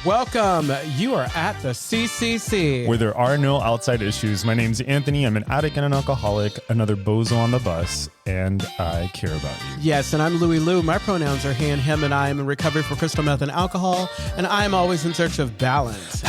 Welcome. You are at the CCC, where there are no outside issues. My name's Anthony. I'm an addict and an alcoholic, another bozo on the bus, and I care about you. Yes, and I'm LouiLou. My pronouns are he and him, and I am in recovery for crystal meth and alcohol, and I am always in search of balance.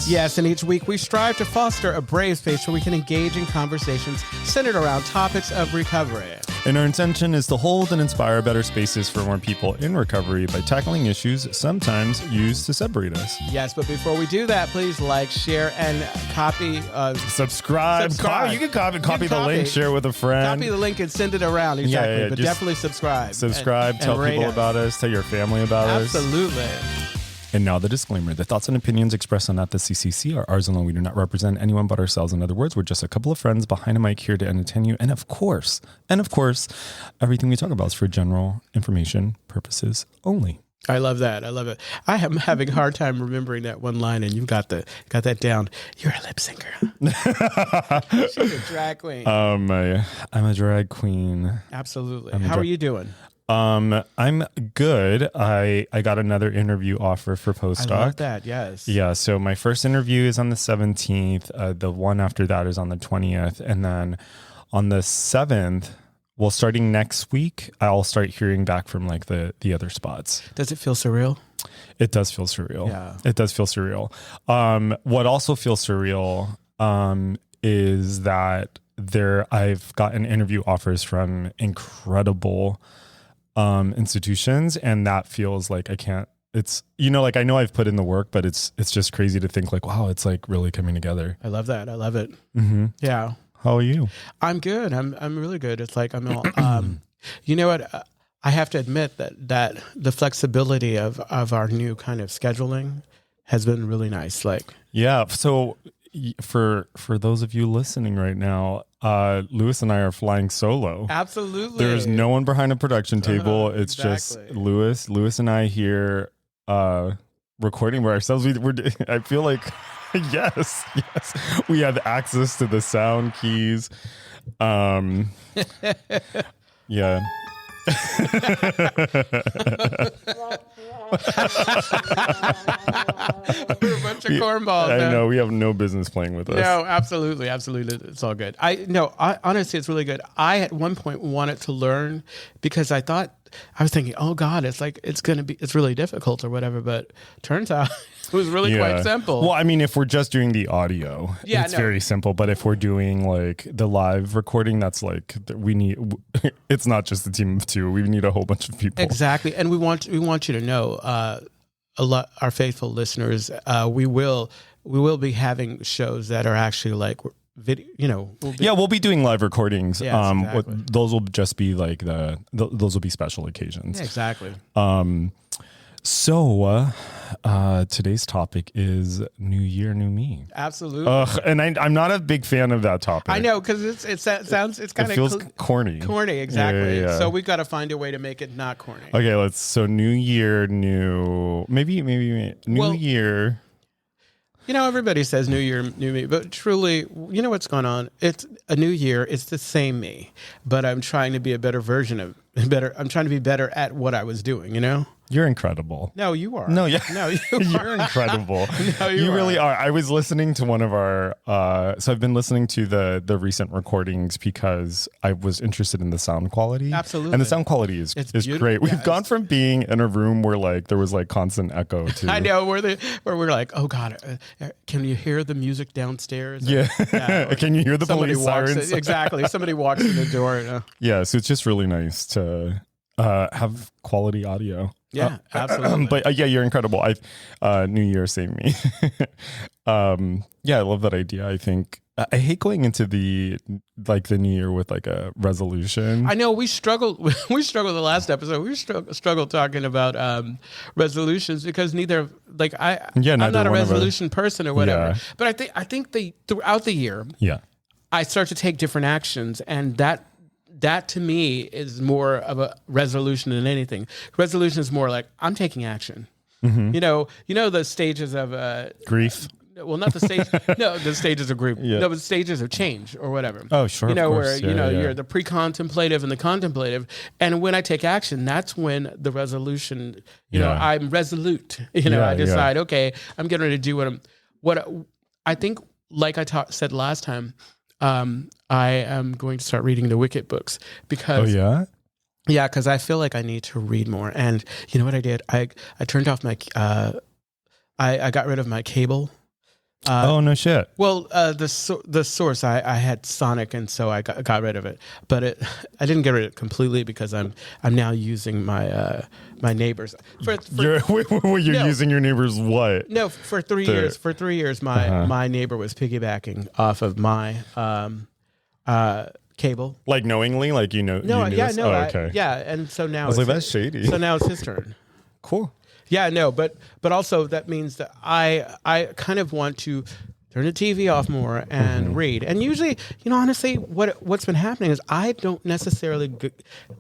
Yes, and each week we strive to foster a brave space where we can engage in conversations centered around topics of recovery. And our intention is to hold and inspire better spaces for more people in recovery by tackling issues sometimes used to separate us. Yes, but before we do that, please like, share, and copy. Subscribe. You can copy the link, share with a friend. Copy the link and send it around. Exactly. But definitely subscribe. Tell people about us. Tell your family about us. Absolutely. And now the disclaimer. The thoughts and opinions expressed on At the CCC are ours alone. We do not represent anyone but ourselves. In other words, we're just a couple of friends behind a mic here to entertain you. And of course, everything we talk about is for general information purposes only. I love that. I love it. I am having a hard time remembering that one line, and you've got that down. You're a lip syncer. She's a drag queen. I'm a drag queen. Absolutely. How are you doing? I'm good. I got another interview offer for postdoc. I love that. Yes. Yeah. So my first interview is on the 17th. The one after that is on the 20th. And then on the 7th, well, starting next week, I'll start hearing back from like the other spots. Does it feel surreal? It does feel surreal. Yeah. It does feel surreal. What also feels surreal, is that I've gotten interview offers from incredible institutions, and that feels like I can't, it's, like I know I've put in the work, but it's just crazy to think like, wow, it's like really coming together. I love that. I love it. Mm-hmm. Yeah. How are you? I'm good. I'm really good. It's like I'm all, you know what? I have to admit that the flexibility of our new kind of scheduling has been really nice. Like, yeah. So for those of you listening right now, Louis and I are flying solo. Absolutely. There's no one behind a production table. It's exactly. just Louis and I here recording by ourselves. I feel like yes, we have access to the sound keys. Yeah. We're a bunch of cornballs. I know, we have no business playing with us. No, absolutely. It's all good. Honestly, it's really good. I at one point wanted to learn because I was thinking, oh God, it's really difficult or whatever, but turns out it was really quite simple. Well, I mean, if we're just doing the audio, it's very simple. But if we're doing like the live recording, that's like it's not just a team of two. We need a whole bunch of people. Exactly. And we want you to know, our faithful listeners, we will be having shows that are actually like video, we'll be doing live recordings. Yes, exactly. Those will just be like those will be special occasions. Yeah, exactly. So today's topic is New Year, New Me. Absolutely. And I'm not a big fan of that topic. I know, because it feels corny. Corny, exactly. Yeah. So we've got to find a way to make it not corny. Okay, so New Year, maybe New Year. Everybody says New Year, New Me, but truly, you know what's going on? It's a new year. It's the same me, but I'm trying to be a better version I'm trying to be better at what I was doing, You're incredible. No, you are. No, yeah. No, you're incredible. No, you really are. I was listening to one of our, so I've been listening to the recent recordings because I was interested in the sound quality. Absolutely. And the sound quality is great. We've gone from being in a room where like there was like constant echo to. I know, where we're like, oh God, can you hear the music downstairs? Yeah. Can you hear the police sirens? Exactly. Somebody walks in the door. Yeah. So it's just really nice to have quality audio. Yeah, absolutely. But you're incredible. New Year, same me. I love that idea. I think I hate going into the new year with like a resolution. I know we struggled the last episode. We struggled talking about resolutions because I'm not a resolution person or whatever. Yeah. But I think throughout the year, I start to take different actions, and that to me is more of a resolution than anything. Resolution is more like I'm taking action. Mm-hmm. You know the stages of grief. well, not the stage. No, the stages of grief. Yeah. No, but the stages of change or whatever. Oh, sure. You know, of where course. you're the pre-contemplative and the contemplative, and when I take action, that's when the resolution. You know, I'm resolute. You know, I decide, okay, I'm getting ready to do what I think. Like I said last time, I am going to start reading the Wicked books because. Oh yeah. Yeah, because I feel like I need to read more. And you know what I did? I turned off my. I got rid of my cable. Oh no shit. Well, the source I had Sonic, and so I got rid of it. But I didn't get rid of it completely because I'm now using my my neighbors. You're using your neighbor's what? No, for 3 years. For 3 years, my neighbor was piggybacking off of my cable. Like knowingly, like you know. No, you knew yeah, this? no, Oh, okay. and so now I was like, that's shady. So now it's his turn. Cool. Yeah, no, but also that means that I kind of want to turn the TV off more and read. And usually, you know, honestly, what's been happening is I don't necessarily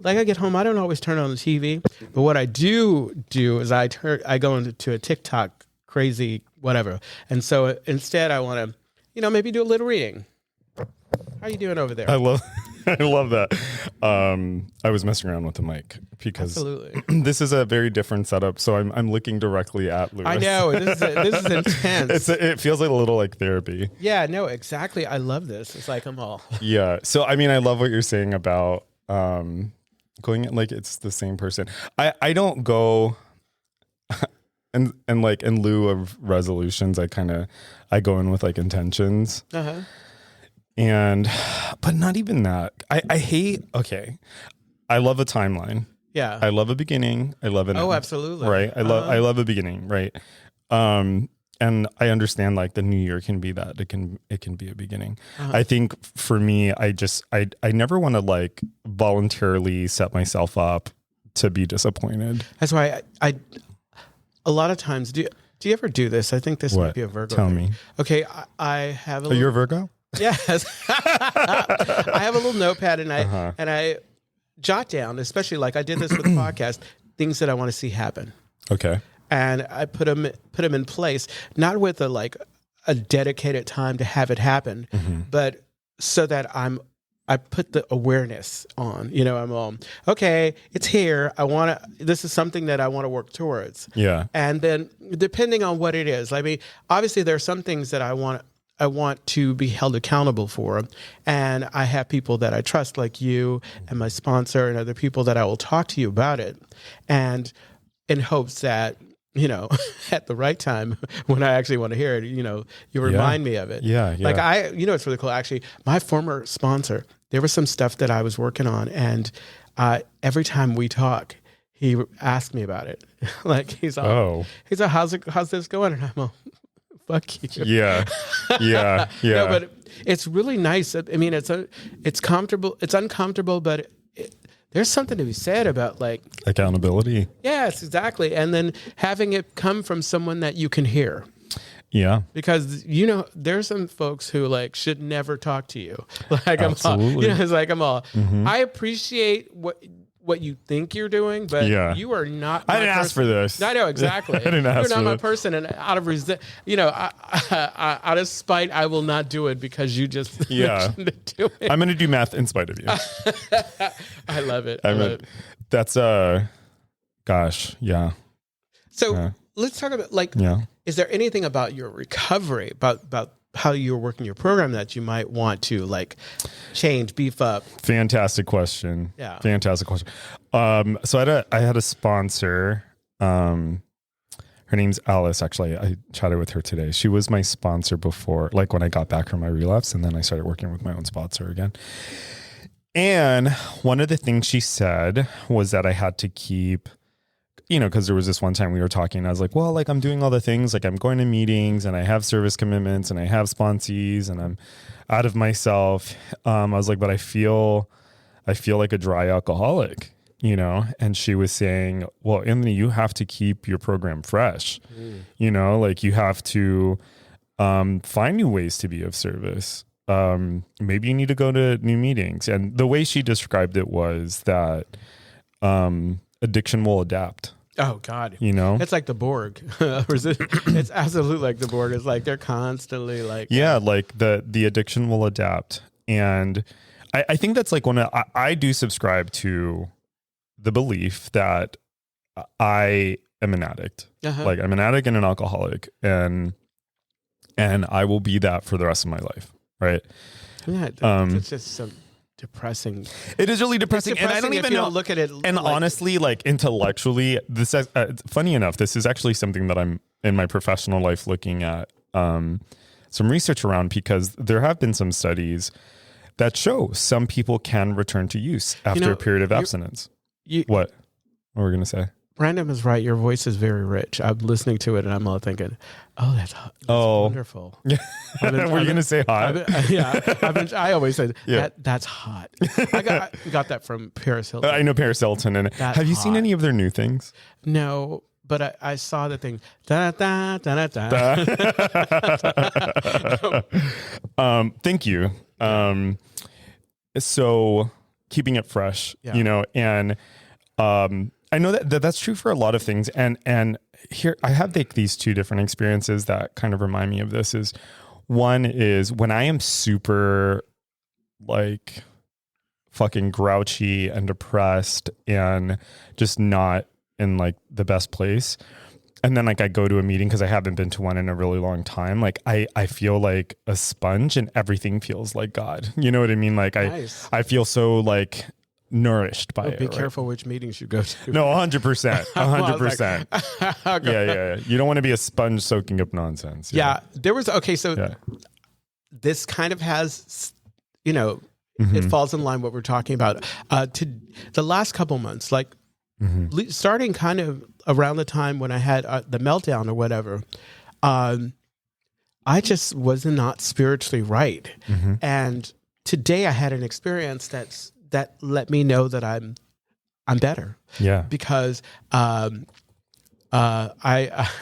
like I get home, I don't always turn on the TV, but what I do is I go into a TikTok crazy whatever. And so instead I want to, you know, maybe do a little reading. How are you doing over there? I love that. I was messing around with the mic because absolutely this is a very different setup. So I'm looking directly at Louis. I know this is intense. It feels like a little like therapy. Yeah, no, exactly. I love this. It's like I'm all. Yeah. So I mean, I love what you're saying about going like it's the same person. I don't go. And like in lieu of resolutions, I go in with like intentions. Uh-huh. But not even that. I hate, okay. I love a timeline. Yeah. I love a beginning. I love an end. Oh, absolutely. Right. I love a beginning. Right. And I understand like the new year can be that. It can be a beginning. Uh-huh. I think for me, I never want to like voluntarily set myself up to be disappointed. That's why I a lot of times, do you ever do this? I think this might be a Virgo Tell thing. me. Okay. I have a you're a Virgo? Yes. I have a little notepad and I jot down, especially like I did this with the podcast, things that I want to see happen. Okay. And I put them in place, not with a dedicated time to have it happen, but so that I put the awareness on, you know, I'm all, okay, it's here. This is something that I want to work towards. Yeah. And then depending on what it is, I mean, obviously there are some things that I want to be held accountable for. And I have people that I trust, like you and my sponsor and other people that I will talk to you about it. And in hopes that, you know, at the right time, when I actually want to hear it, you know, you remind me of it. Yeah. Like you know, it's really cool. Actually, my former sponsor, there was some stuff that I was working on. And every time we talk, he asked me about it. Like he's like, how's this going? And I'm all, fuck you. Yeah. No, but it's really nice. I mean, it's comfortable. It's uncomfortable, but there's something to be said about like accountability. Yes, exactly. And then having it come from someone that you can hear. Yeah. Because, you know, there's some folks who like should never talk to you. Like absolutely. It's like I appreciate what you think you're doing, but you are not. I didn't ask for this. I know exactly. I didn't ask for this. You're not my person, and out of out of spite, I will not do it because you just mentioned it to me. I'm going to do math in spite of you. I love it. I love it. That's gosh, yeah. So let's talk about is there anything about your recovery, about how you're working your program that you might want to like change, beef up? Fantastic question. Yeah. Fantastic question. So I had a sponsor. Her name's Alice. Actually, I chatted with her today. She was my sponsor before, like when I got back from my relapse, and then I started working with my own sponsor again. And one of the things she said was that I had to keep, you know, because there was this one time we were talking, and I was like, well, like I'm doing all the things, like I'm going to meetings and I have service commitments and I have sponsees and I'm out of myself. I was like, but I feel like a dry alcoholic, you know? And she was saying, well, Anthony, you have to keep your program fresh. You know, like you have to find new ways to be of service. Maybe you need to go to new meetings. And the way she described it was that addiction will adapt. Oh God. You know? It's like the Borg. It's absolutely like the Borg. It's like they're constantly like like the addiction will adapt. And I think that's like I do subscribe to the belief that I am an addict. Like I'm an addict and an alcoholic, and I will be that for the rest of my life. Right. Yeah. It's just so depressing. It is really depressing. And I don't even know. Look at it. And honestly, like intellectually, this is, funny enough, this is actually something that I'm in my professional life looking at some research around, because there have been some studies that show some people can return to use after a period of abstinence. What were we going to say? Brandon is right. Your voice is very rich. I'm listening to it and I'm all thinking, oh, that's wonderful. Were you going to say hot? I always say that's hot. I got that from Paris Hilton. I know Paris Hilton. And have you seen any of their new things? No, but I saw the thing. Da, da, da, da, da. Thank you. So keeping it fresh, you know, and I know that's true for a lot of things. And here I have these two different experiences that kind of remind me of this. Is one is when I am super like fucking grouchy and depressed and just not in like the best place. And then like I go to a meeting because I haven't been to one in a really long time. Like I feel like a sponge and everything feels like God. You know what I mean? Like I feel so like nourished by it. Be careful which meetings you go to. No, 100%. 100%. Yeah. You don't want to be a sponge soaking up nonsense. Yeah. There was, this kind of has, you know, it falls in line what we're talking about. To the last couple months, like starting kind of around the time when I had the meltdown or whatever, I just was not spiritually right. And today I had an experience that let me know that I'm better. Yeah. Because I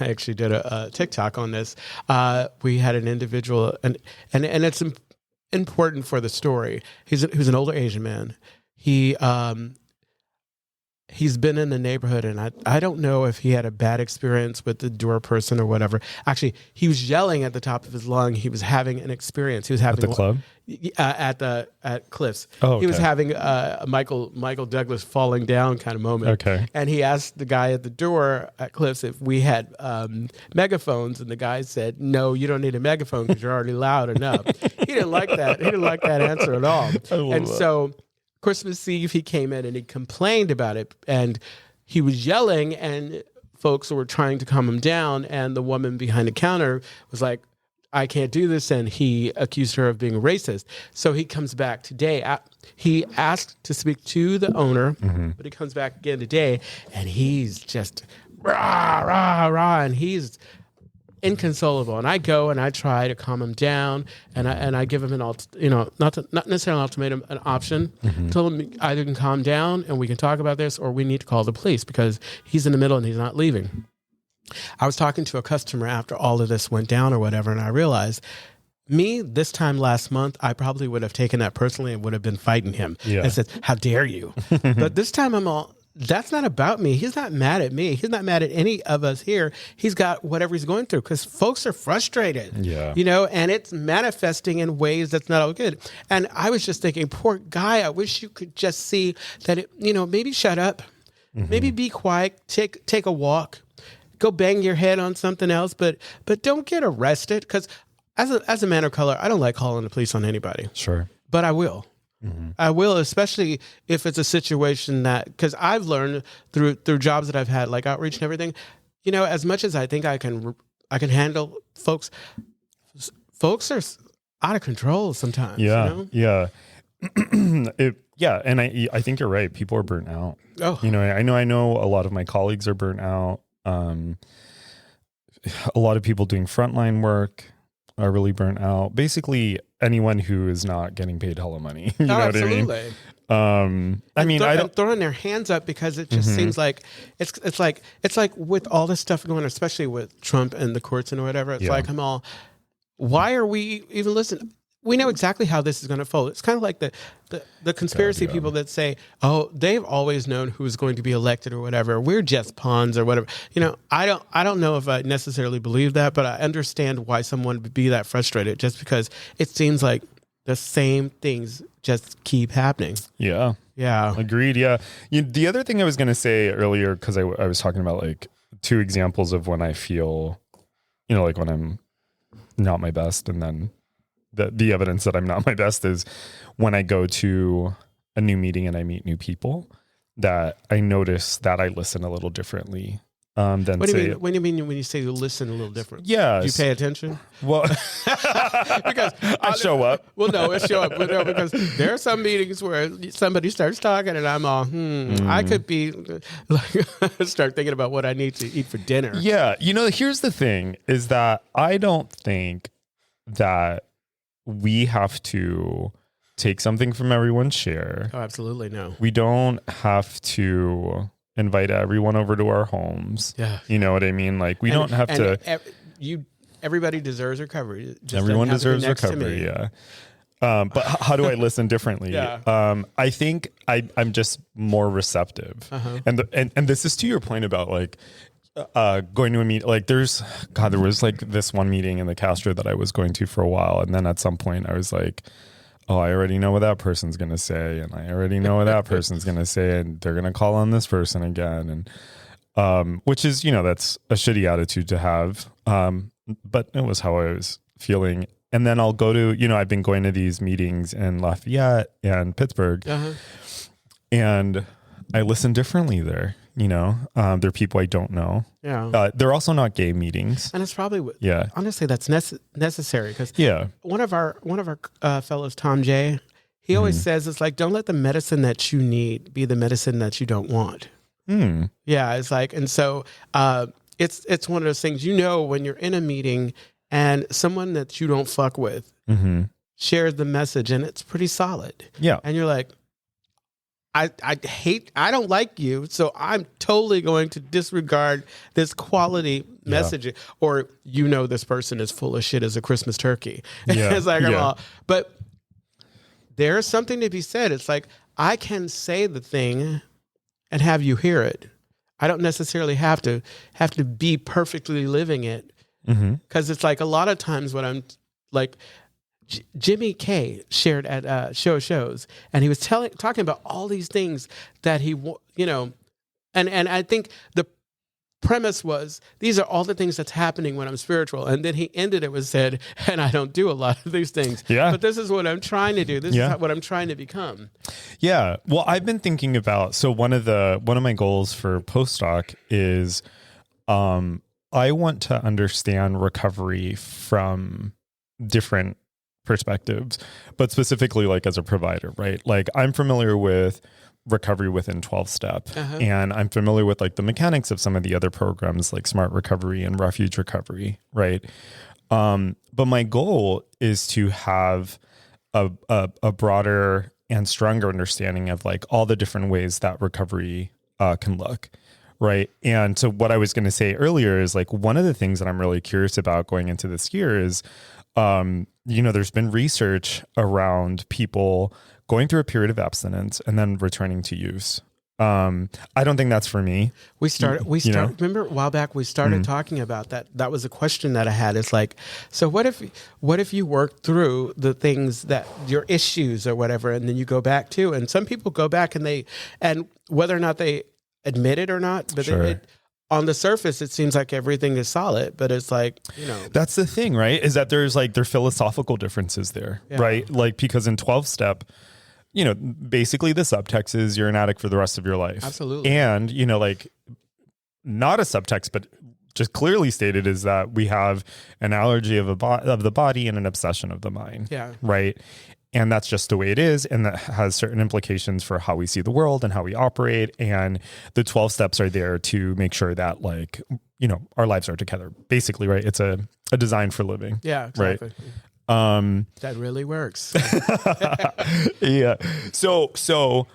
actually did a TikTok on this. We had an individual, and it's important for the story. He's an older Asian man. He's been in the neighborhood, and I don't know if he had a bad experience with the door person or whatever. Actually, he was yelling at the top of his lung. He was having an experience. He was having at the club, at Cliffs. Oh, okay. He was having a Michael Douglas falling down kind of moment. Okay, and he asked the guy at the door at Cliffs if we had megaphones, and the guy said, "No, you don't need a megaphone because you're already loud enough." He didn't like that. He didn't like that answer at all. So Christmas Eve, he came in and he complained about it, and he was yelling, and folks were trying to calm him down, and the woman behind the counter was like, I can't do this, and he accused her of being racist. So he comes back today. He asked to speak to the owner, but he comes back again today, and he's just rah, rah, rah, and he's inconsolable. And I go and I try to calm him down, and I give him not necessarily an ultimatum, an option. Tell him either can calm down and we can talk about this, or we need to call the police because he's in the middle and he's not leaving. I was talking to a customer after all of this went down or whatever, and I realized this time last month, I probably would have taken that personally and would have been fighting him and said, how dare you? But this time I'm all, that's not about me. He's not mad at me. He's not mad at any of us here. He's got whatever he's going through because folks are frustrated, and it's manifesting in ways that's not all good. And I was just thinking, poor guy, I wish you could just see that, maybe shut up, maybe be quiet, take a walk, go bang your head on something else, but don't get arrested. Because as a man of color, I don't like calling the police on anybody. Sure. But I will. I will, especially if it's a situation because I've learned through jobs that I've had, like outreach and everything, as much as I think I can handle folks are out of control sometimes. Yeah. Yeah. And I think you're right. People are burnt out. Oh, I know a lot of my colleagues are burnt out. A lot of people doing frontline work are really burnt out. Basically, anyone who is not getting paid hella money. You know absolutely. What I mean? And throwing their hands up because it just seems like it's like with all this stuff going on, especially with Trump and the courts and whatever. It's like why are we even listening? we know exactly how this is going to fold. It's kind of like the conspiracy people that say, oh, they've always known who's going to be elected or whatever. We're just pawns or whatever. I don't know if I necessarily believe that, but I understand why someone would be that frustrated, just because it seems like the same things just keep happening. Yeah. Yeah. Agreed. Yeah. The other thing I was going to say earlier, because I was talking about like 2 examples of when I feel, like when I'm not my best, and then the evidence that I'm not my best is when I go to a new meeting and I meet new people, that I notice that I listen a little differently. What do you mean when you say you listen a little different? Yeah. Do you pay attention? Well, because I show up. Well, no, it show up. No, because there are some meetings where somebody starts talking and I'm all, I could be like, start thinking about what I need to eat for dinner. Yeah. Here's the thing is that I don't think that we have to take something from everyone's share. Oh, absolutely no. We don't have to invite everyone over to our homes. Yeah. You know what I mean? Like we don't have to. Everybody deserves recovery. Everyone deserves recovery. Yeah. But how do I listen differently? Yeah. I think I'm just more receptive. Uh-huh. And this is to your point about like going to a meet. Like there was like this one meeting in the Castro that I was going to for a while, and then at some point I was like, oh, I already know what that person's going to say, and I already know what that person's going to say, and they're going to call on this person again. And which is, that's a shitty attitude to have. But it was how I was feeling. And then I'll go to, I've been going to these meetings in Lafayette and Pittsburgh, and I listen differently there. There are people I don't know. Yeah. They're also not gay meetings. And it's probably, yeah. honestly, that's necessary, because yeah. one of our fellows, Tom J., he always says, it's like, don't let the medicine that you need be the medicine that you don't want. Yeah. It's like, and so it's one of those things, when you're in a meeting and someone that you don't fuck with shares the message and it's pretty solid. Yeah. And you're like, I don't like you, so I'm totally going to disregard this quality message. Or this person is full of shit as a Christmas turkey. Yeah. It's like, but there's something to be said. It's like, I can say the thing and have you hear it. I don't necessarily have to be perfectly living it, because it's like a lot of times when I'm like. Jimmy K shared at shows, and he was talking about all these things that he, and I think the premise was, these are all the things that's happening when I'm spiritual. And then he ended it with said, and I don't do a lot of these things. Yeah. But this is what I'm trying to do. This is what I'm trying to become. Yeah. Well, I've been thinking about, so one of my goals for postdoc is, I want to understand recovery from different perspectives, but specifically like as a provider, right? Like I'm familiar with recovery within 12-step, and I'm familiar with like the mechanics of some of the other programs like Smart Recovery and Refuge Recovery, right? But my goal is to have a broader and stronger understanding of like all the different ways that recovery can look. Right. And so what I was going to say earlier is like, one of the things that I'm really curious about going into this year is, there's been research around people going through a period of abstinence and then returning to use. I don't think that's for me. We remember a while back, we started talking about that. That was a question that I had. It's like, so what if you work through the things that your issues or whatever, and then you go back to, and some people go back and whether or not they admit it or not, but on the surface, it seems like everything is solid, but it's like, That's the thing, right? Is that there's like, there are philosophical differences there, right? Like, because in 12-step, basically the subtext is you're an addict for the rest of your life. Absolutely. And, like not a subtext, but just clearly stated is that we have an allergy of the body and an obsession of the mind. Yeah. Right. And that's just the way it is. And that has certain implications for how we see the world and how we operate. And the 12 steps are there to make sure that like, our lives are together, basically, right? It's a design for living. Yeah, exactly. Right. That really works. Yeah. So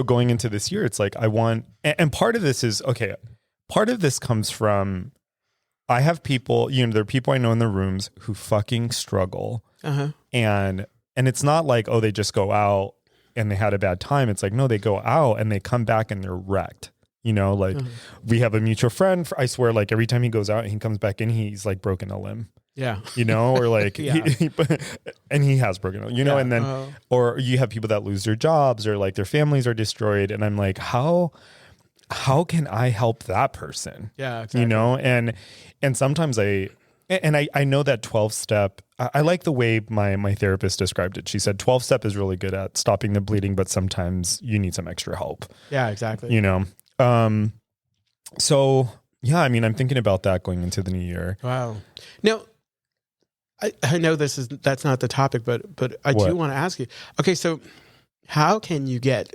going into this year, it's like, I want, and part of this is, part of this comes from, I have people, there are people I know in the rooms who fucking struggle. And it's not like, oh, they just go out and they had a bad time. It's like, no, they go out and they come back and they're wrecked. We have a mutual friend. I swear, like every time he goes out and he comes back in, he's like broken a limb. Yeah. Or like, and he has broken, and then, or you have people that lose their jobs or like their families are destroyed. And I'm like, how can I help that person? Yeah. Exactly. And sometimes I know that 12-step, I like the way my therapist described it. She said 12-step is really good at stopping the bleeding, but sometimes you need some extra help. Yeah, exactly. So yeah, I mean, I'm thinking about that going into the new year. Wow. Now, I know that's not the topic, but I do want to ask you. Okay, so how can you get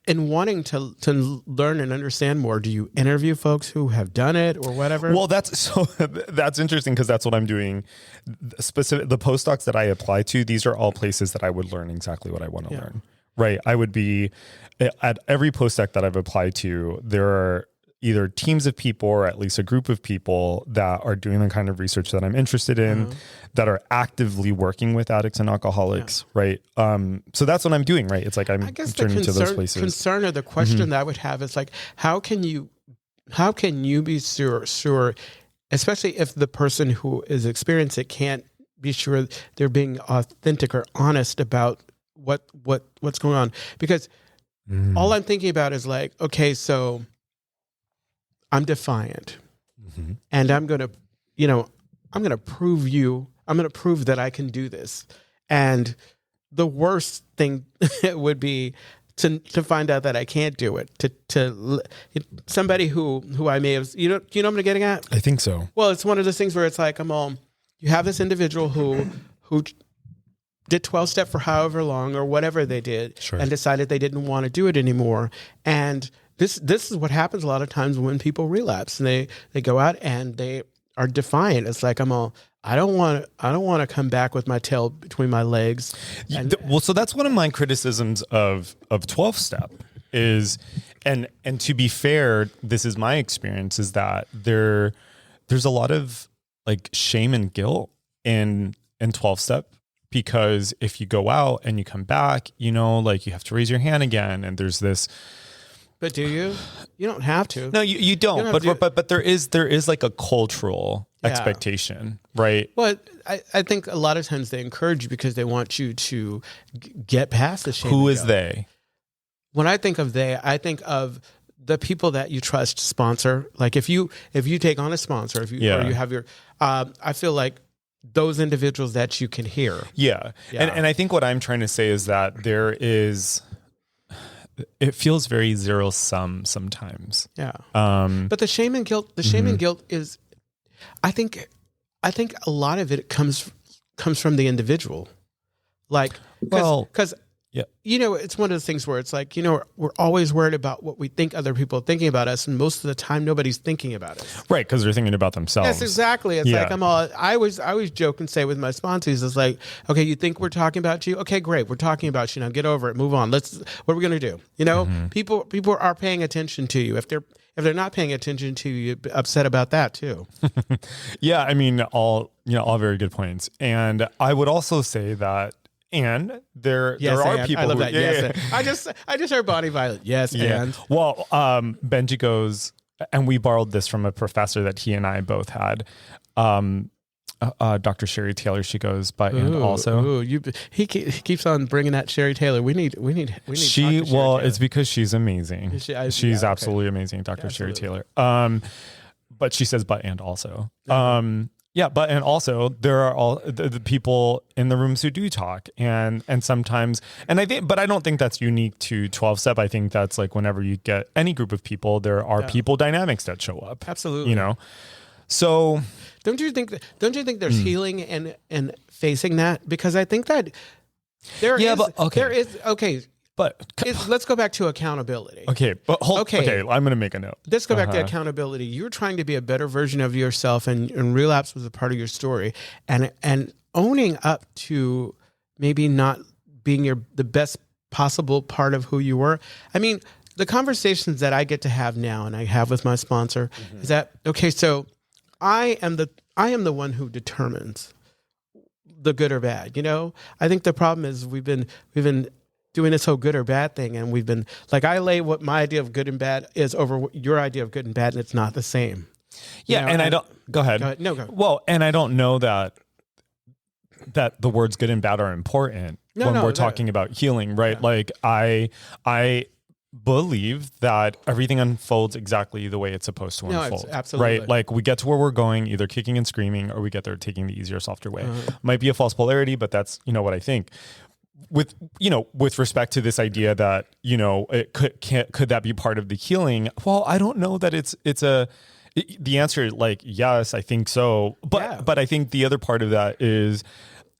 in wanting to learn and understand more? Do you interview folks who have done it or whatever? Well, that's interesting because that's what I'm doing. The postdocs that I apply to, these are all places that I would learn exactly what I want to learn. Right. I would be at every postdoc that I've applied to, there are either teams of people or at least a group of people that are doing the kind of research that I'm interested in, that are actively working with addicts and alcoholics. Right. So that's what I'm doing. Right. It's like I'm turning to those places. Concern or the question that I would have is like, how can you be sure, especially if the person who is experiencing it can't be sure they're being authentic or honest about what's going on? Because all I'm thinking about is like, okay, so I'm defiant and I'm going to prove that I can do this. And the worst thing would be to find out that I can't do it, to somebody who I may have, do you know what I'm getting at? I think so. Well, it's one of those things where it's like, you have this individual who did 12-step for however long or whatever they did and decided they didn't want to do it anymore. And this is what happens a lot of times when people relapse and they go out and they are defiant. It's like, I don't want to come back with my tail between my legs. So that's one of my criticisms of 12-step is, and to be fair, this is my experience, is that there's a lot of like shame and guilt in 12-step. Because if you go out and you come back, like you have to raise your hand again, and there's this. But do you? You don't have to. No, you don't. But there is like a cultural expectation, right? Well, I think a lot of times they encourage you because they want you to get past the shame. Who is they? When I think of they, I think of the people that you trust sponsor. Like if you take on a sponsor, or you have your, I feel like those individuals that you can hear. Yeah. And I think what I'm trying to say is that it feels very zero sum sometimes. Yeah. But the shame and guilt, is, I think a lot of it comes from the individual. Like, because it's one of those things where it's like, we're always worried about what we think other people are thinking about us. And most of the time, nobody's thinking about us. Right. Because they're thinking about themselves. Yes, exactly. It's like, I always joke and say with my sponsors, it's like, okay, you think we're talking about you? Okay, great. We're talking about you now. Get over it. Move on. What are we going to do? People are paying attention to you. If they're not paying attention to you, you're upset about that too. Yeah. I mean, all very good points. And I would also say that, and there are people. I love who, that. Yes. I just heard Bonnie Violet. Yes. Yeah. And well, Benji goes, and we borrowed this from a professor that he and I both had. Dr. Sherry Taylor. She goes, but and also he keeps on bringing that Sherry Taylor. We need. She it's because she's amazing. She's absolutely amazing, Dr. Sherry Taylor. But she says, but and also. Yeah, but and also there are all the people in the rooms who do talk, and sometimes, and I don't think that's unique to 12-step. I think that's like whenever you get any group of people, there are people dynamics that show up. Absolutely, So don't you think there's healing in facing that? Because I think that there is. But let's go back to accountability. Okay, but okay, I'm going to make a note. Let's go back to accountability. You're trying to be a better version of yourself, and relapse was a part of your story, and owning up to maybe not being the best possible part of who you were. I mean, the conversations that I get to have now and I have with my sponsor is that, okay, so I am the one who determines the good or bad. I think the problem is we've been doing this whole good or bad thing, and we've been like, I lay what my idea of good and bad is over your idea of good and bad, and it's not the same. Yeah, and I don't. Go ahead. No, go ahead. Well, and I don't know that the words good and bad are important when we're talking about healing, right? Yeah. Like I believe that everything unfolds exactly the way it's supposed to unfold. Absolutely. Right? Like we get to where we're going, either kicking and screaming, or we get there taking the easier, softer way. Might be a false polarity, but that's what I think. With respect to this idea that it could that be part of the healing? Well, I don't know that the answer, like, yes, I think so, but I think the other part of that is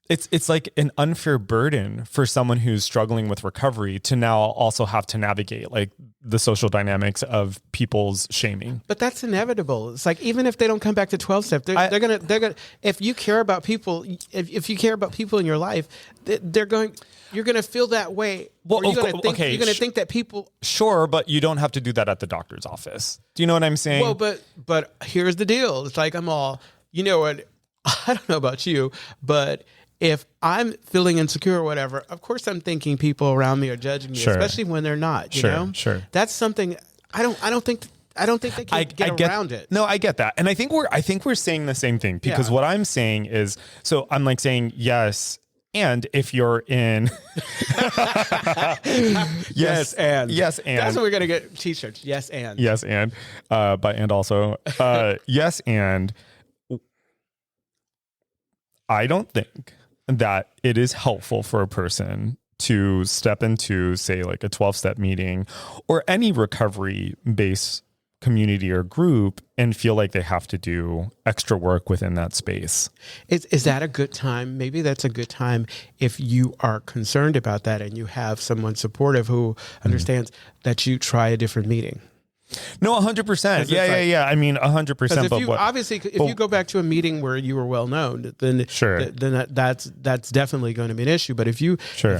it's like an unfair burden for someone who's struggling with recovery to now also have to navigate like the social dynamics of people's shaming. But that's inevitable. It's like, even if they don't come back to 12 step, they're gonna, if you care about people, if you care about people in your life, you're going to feel that way. Well, you're going to think that people. Sure, but you don't have to do that at the doctor's office. Do you know what I'm saying? Well, but here's the deal. It's like, what, I don't know about you, but if I'm feeling insecure or whatever, of course I'm thinking people around me are judging me, especially when they're not. You know? Sure. That's something I don't think they can get around it. No, I get that, and I think we're saying the same thing, because what I'm saying is, so I'm like saying yes. And if you're in, yes, and that's what we're gonna get t-shirts. Yes, and by and also, yes, and I don't think that it is helpful for a person to step into, say, like a 12-step meeting or any recovery-based community or group and feel like they have to do extra work within that space. Is that a good time? Maybe that's a good time if you are concerned about that and you have someone supportive who understands that you try a different meeting. No, 100%. Yeah. I mean, 100%. If you go back to a meeting where you were well known, then then that's definitely going to be an issue. But if you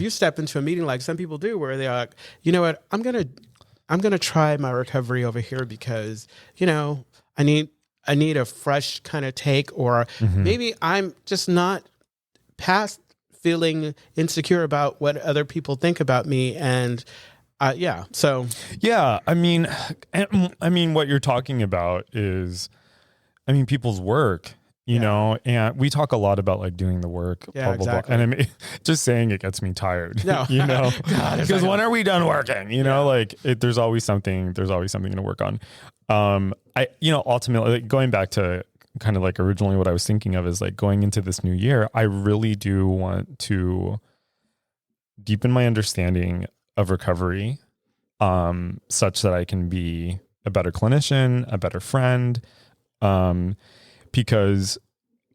step into a meeting like some people do, where they're like, you know what, I'm gonna try my recovery over here because I need a fresh kind of take, or maybe I'm just not past feeling insecure about what other people think about me, and I mean, what you're talking about is, people's work, you know, and we talk a lot about like doing the work, blah, blah, blah. And just saying it gets me tired, because when are we done working? There's always something to work on. Ultimately, like, going back to kind of like originally what I was thinking of is like going into this new year, I really do want to deepen my understanding of recovery, such that I can be a better clinician, a better friend, because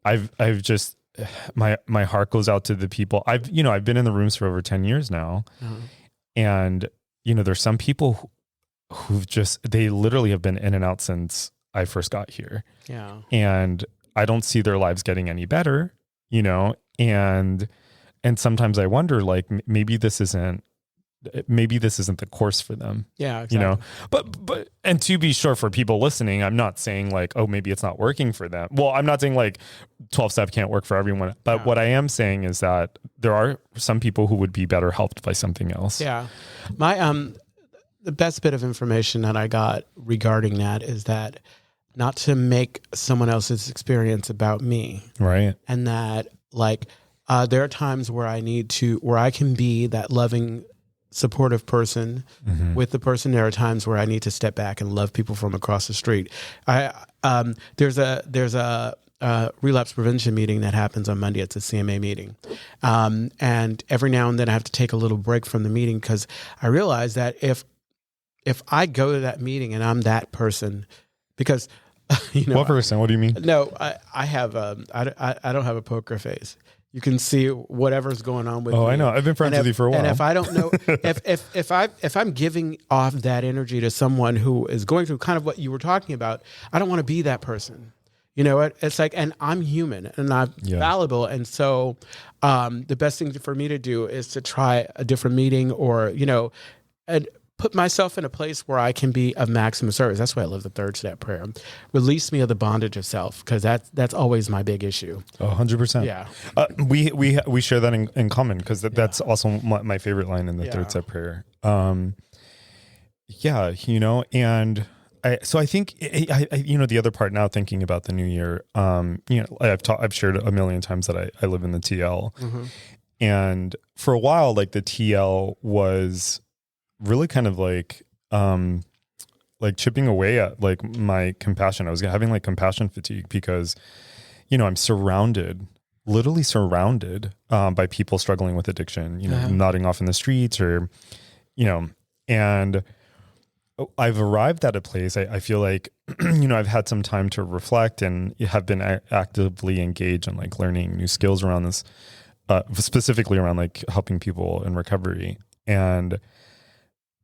I've just, my heart goes out to the people. I've been in the rooms for over 10 years now, and there's some people who've they literally have been in and out since I first got here, and I don't see their lives getting any better, and sometimes I wonder, like, maybe this isn't the course for them. Yeah, exactly. But and to be sure, for people listening, I'm not saying like, oh, maybe it's not working for them. Well, I'm not saying like 12-step can't work for everyone, but what I am saying is that there are some people who would be better helped by something else. Yeah. My the best bit of information that I got regarding that is that not to make someone else's experience about me. Right. And that like there are times where I can be that loving, supportive person with the person. There are times where I need to step back and love people from across the street. There's a relapse prevention meeting that happens on Monday. It's a CMA meeting. And every now and then I have to take a little break from the meeting, because I realize that if I go to that meeting and I'm that person, because what person? What do you mean? No, I have I don't have a poker face. You can see whatever's going on with me. Oh, I know. I've been friends with you for a while. And if I don't know, if I'm giving off that energy to someone who is going through kind of what you were talking about, I don't want to be that person. You know what? It's like, and I'm human and I'm fallible. And so the best thing for me to do is to try a different meeting, or, and put myself in a place where I can be of maximum service. That's why I love the third step prayer. Release me of the bondage of self, because that's always my big issue. 100%. Yeah. We share that in common, because that's also my favorite line in the third step prayer. Yeah, and I think the other part now, thinking about the new year, I've shared a million times that I live in the TL, and for a while, like the TL was really kind of like chipping away at like my compassion. I was having like compassion fatigue, because, I'm literally surrounded by people struggling with addiction, nodding off in the streets, or, and I've arrived at a place, I feel like, I've had some time to reflect and have been actively engaged in like learning new skills around this, specifically around like helping people in recovery. And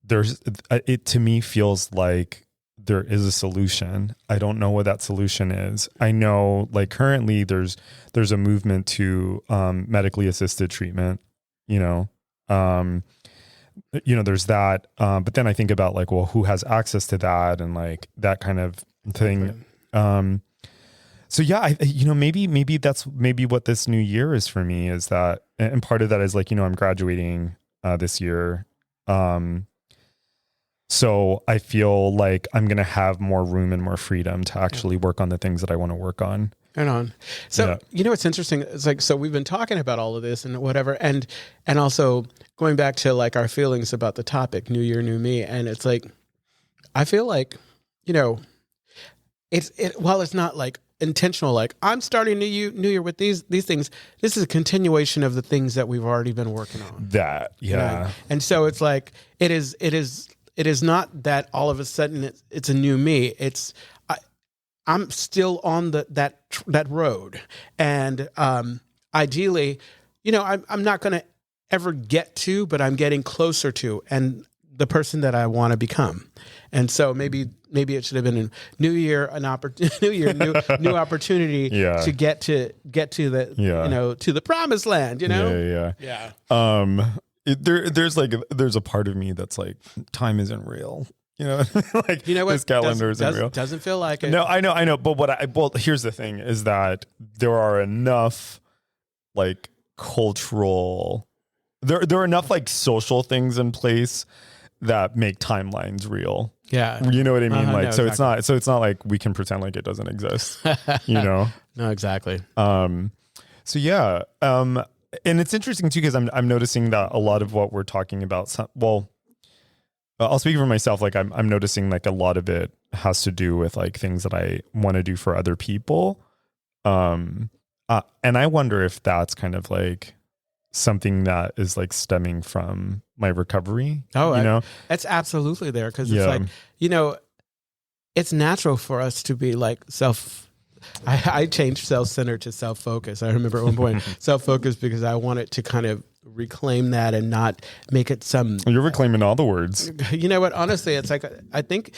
it to me feels like there is a solution. I don't know what that solution is. I know like currently there's a movement to medically assisted treatment, there's that. But then I think about like, well, who has access to that, and like that kind of thing. So yeah, maybe that's what this new year is for me, is that, and part of that is like, I'm graduating this year. So I feel like I'm going to have more room and more freedom to actually work on the things that I want to work on. Right on. So, what's interesting, it's like, so we've been talking about all of this and whatever, and also going back to like our feelings about the topic, New Year, New Me. And it's like, I feel like, while it's not like intentional, like I'm starting New Year with these things, this is a continuation of the things that we've already been working on. Yeah. Right? And so it's like, it is not that all of a sudden it's a new me. I'm still on that road, and ideally, I'm not going to ever get to, but I'm getting closer to, and the person that I want to become. And so maybe it should have been a new year, new opportunity to get to the to the promised land. Yeah. There's a part of me that's like, time isn't real. Like, this calendar isn't real. Doesn't feel like it. No, I know. But here's the thing, is that there are enough like cultural, there are enough like social things in place that make timelines real. Yeah. You know what I mean? Exactly. It's not like we can pretend like it doesn't exist, No, exactly. So yeah. And it's interesting too, because I'm noticing that a lot of what we're talking about, I'll speak for myself. Like I'm noticing like a lot of it has to do with like things that I want to do for other people. And I wonder if that's kind of like something that is like stemming from my recovery. That's absolutely there. Cause it's like, it's natural for us to be like I changed self-centered to self-focused. I remember at one point self-focused, because I wanted to kind of reclaim that and not make it some. You're reclaiming all the words. You know what? Honestly, it's like I think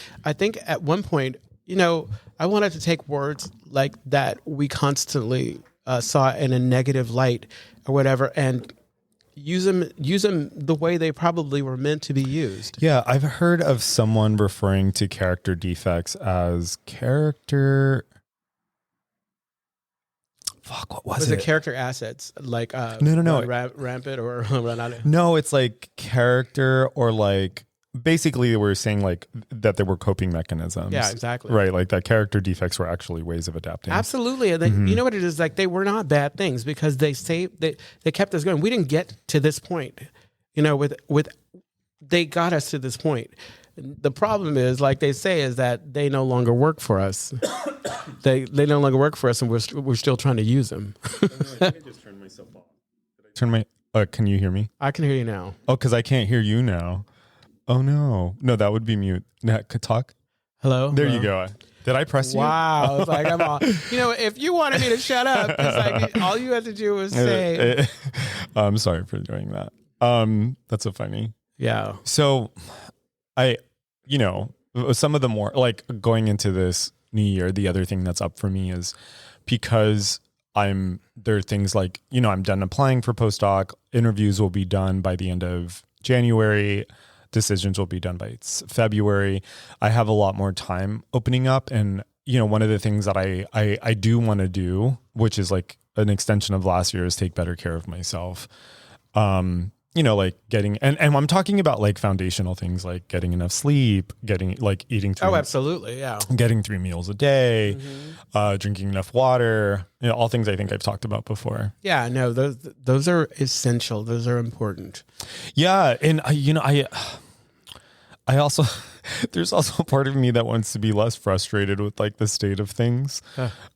at one point, I wanted to take words like that we constantly saw in a negative light or whatever, and use them the way they probably were meant to be used. Yeah, I've heard of someone referring to character defects as character. Fuck, what was it? Character assets, like no. Rampant or run out of. No, it's like character, or like basically we're saying like that there were coping mechanisms. Yeah, exactly. Right, like that character defects were actually ways of adapting. Absolutely, and then, you know what it is, like they were not bad things, because they kept us going. We didn't get to this point, with they got us to this point. The problem is, like they say, is that they no longer work for us. They no longer work for us, and we're still trying to use them. I think I just turned myself off. Did I turn my? Can you hear me? I can hear you now. Oh, because I can't hear you now. Oh no, that would be mute. Could talk. Hello. There you go. Did I press you? Wow. It's like I'm all. If you wanted me to shut up, it's like all you had to do was say. I'm sorry for doing that. That's so funny. Yeah. So, some of the more like going into this new year, the other thing that's up for me is because there are things like, I'm done applying for postdoc. Interviews will be done by the end of January. decisions will be done by February. I have a lot more time opening up. And, one of the things that I do want to do, which is like an extension of last year, is take better care of myself. Like getting, and I'm talking about like foundational things like getting enough sleep, getting like eating. Absolutely. Yeah. Getting 3 meals a day, drinking enough water, all things I think I've talked about before. Yeah, no, those are essential. Those are important. Yeah. And I also, there's also a part of me that wants to be less frustrated with like the state of things.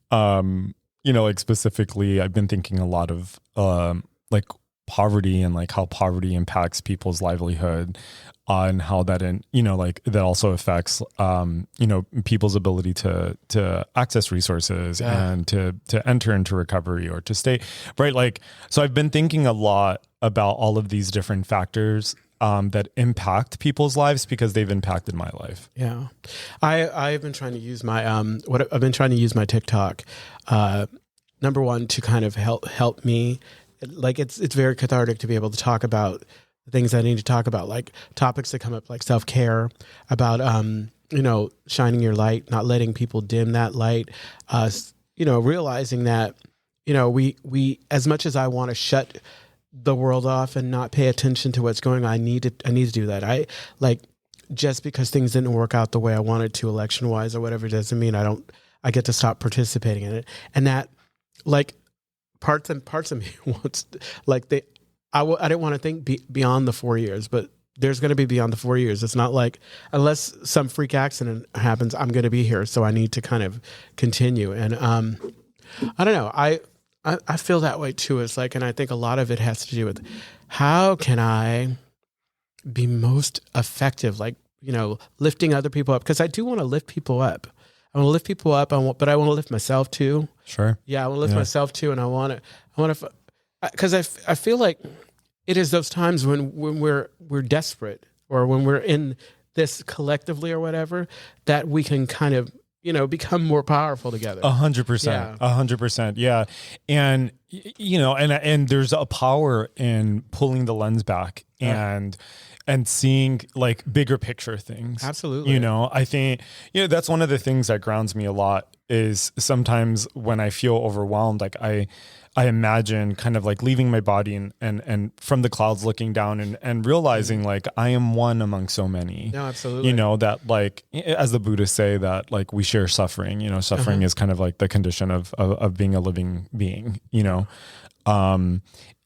Like specifically, I've been thinking a lot of, like poverty and like how poverty impacts people's livelihood, and how that that also affects people's ability to access resources and to enter into recovery or to stay right. Like, so I've been thinking a lot about all of these different factors that impact people's lives because they've impacted my life. Yeah, I've been trying to use my I've been trying to use my TikTok, number one, to kind of help me. Like it's very cathartic to be able to talk about the things I need to talk about, like topics that come up, like self-care, about shining your light, not letting people dim that light. Realizing that we as much as I want to shut the world off and not pay attention to what's going on, I need to do that. I like, just because things didn't work out the way I wanted to election wise or whatever, doesn't mean I get to stop participating in it. And that, like, parts of me wants, like, I didn't want to think beyond the 4 years, but there's going to be beyond the 4 years. It's not like, unless some freak accident happens, I'm going to be here. So I need to kind of continue. And I don't know. I feel that way too. It's like, and I think a lot of it has to do with how can I be most effective, like, lifting other people up. Because I do want to lift people up. I want to lift people up. But I want to lift myself too. Sure. Yeah, I want to lift myself too, and I want to, because I feel like it is those times when we're desperate, or when we're in this collectively or whatever, that we can kind of become more powerful together. 100%. 100%. Yeah. And, and there's a power in pulling the lens back and seeing like bigger picture things. Absolutely. I think, that's one of the things that grounds me a lot is sometimes when I feel overwhelmed, like I imagine kind of like leaving my body and from the clouds looking down and realizing like I am one among so many. No, absolutely. That like, as the Buddhists say, that like we share suffering, suffering is kind of like the condition of being a living being,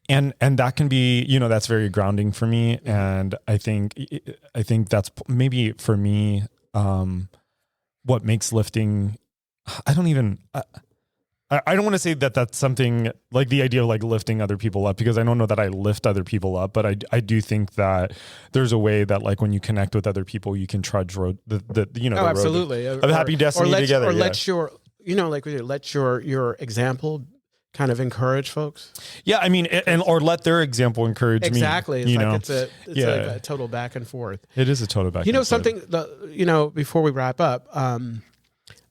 and that can be, that's very grounding for me. And I think that's maybe for me, what makes lifting, I don't want to say that that's something like the idea of like lifting other people up, because I don't know that I lift other people up, but I do think that there's a way that like when you connect with other people, you can trudge the absolutely. road of happy destiny together. Or let your example kind of encourage folks. Yeah. I mean, or let their example encourage me. Exactly. It's like a total back and forth. It is a total back and forth. Something that, before we wrap up,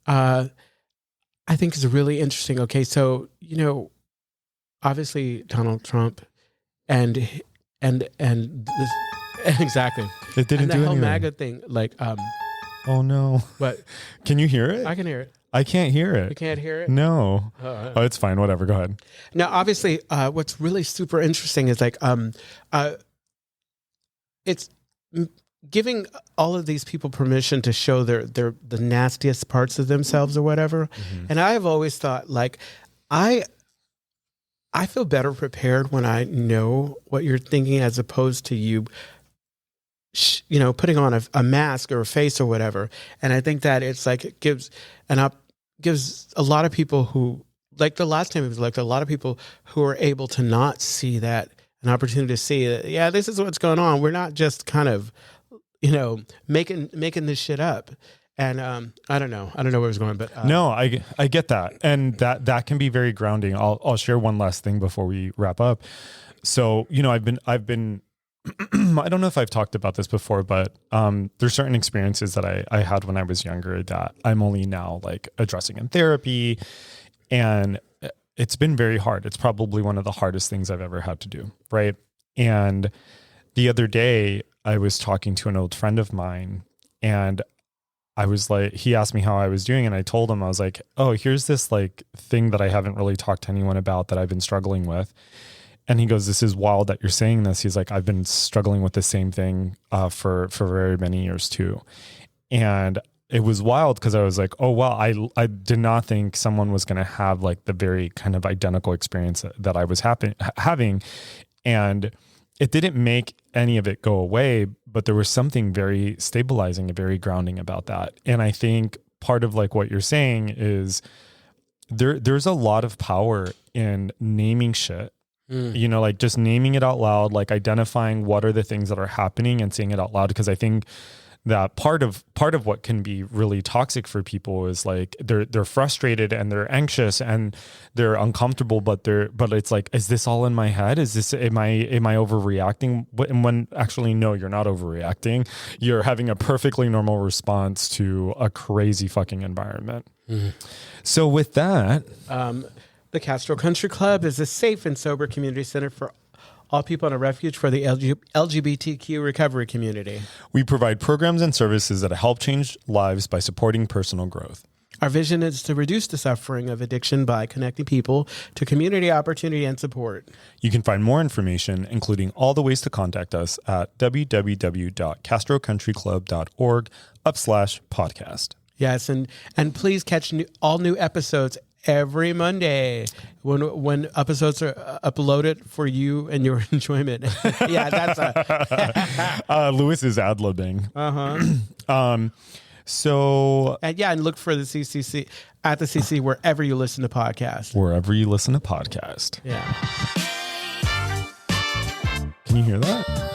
I think is really interesting. Okay, so obviously Donald Trump and this, exactly. It didn't and do the whole anything. MAGA thing, like oh no. What? Can you hear it? I can hear it. I can't hear it. You can't hear it? No. Oh, It's fine. Whatever. Go ahead. Now, obviously, what's really super interesting is like it's giving all of these people permission to show the nastiest parts of themselves or whatever. Mm-hmm. And I have always thought, like, I feel better prepared when I know what you're thinking, as opposed to you putting on a mask or a face or whatever. And I think that it's like, it gives a lot of people who, like the last time it was like a lot of people who are able to not see that, an opportunity to see that, yeah, this is what's going on. We're not just kind of, making this shit up. And I don't know where it was going, but no, I get that, and that can be very grounding. I'll share one last thing before we wrap up. So I've been I don't know if I've talked about this before, but there's certain experiences that I had when I was younger that I'm only now like addressing in therapy, and it's been very hard. It's probably one of the hardest things I've ever had to do, right? And the other day, I was talking to an old friend of mine, and I was like, he asked me how I was doing, and I told him, I was like, oh, here's this like thing that I haven't really talked to anyone about that I've been struggling with. And he goes, this is wild that you're saying this. He's like, I've been struggling with the same thing for very many years too. And it was wild because I was like, oh, wow, I did not think someone was going to have like the very kind of identical experience that I was having. And it didn't make any of it go away, but there was something very stabilizing and very grounding about that. And I think part of like what you're saying is there's a lot of power in naming shit. You know, like just naming it out loud, like identifying what are the things that are happening and saying it out loud. Because I think that part of what can be really toxic for people is like they're frustrated and they're anxious and they're uncomfortable, but it's like, is this all in my head? Is this am I overreacting? And when actually no, you're not overreacting. You're having a perfectly normal response to a crazy fucking environment. So with that, the Castro Country Club is a safe and sober community center for all people in a refuge for the LGBTQ recovery community. We provide programs and services that help change lives by supporting personal growth. Our vision is to reduce the suffering of addiction by connecting people to community opportunity and support. You can find more information, including all the ways to contact us, at www.castrocountryclub.org/podcast. Yes, and please catch all new episodes every Monday when episodes are uploaded for you and your enjoyment. Yeah, that's Louis is ad-libbing. So and look for the CCC at the CC wherever you listen to podcasts. Wherever you listen to podcast. Yeah. Can you hear that?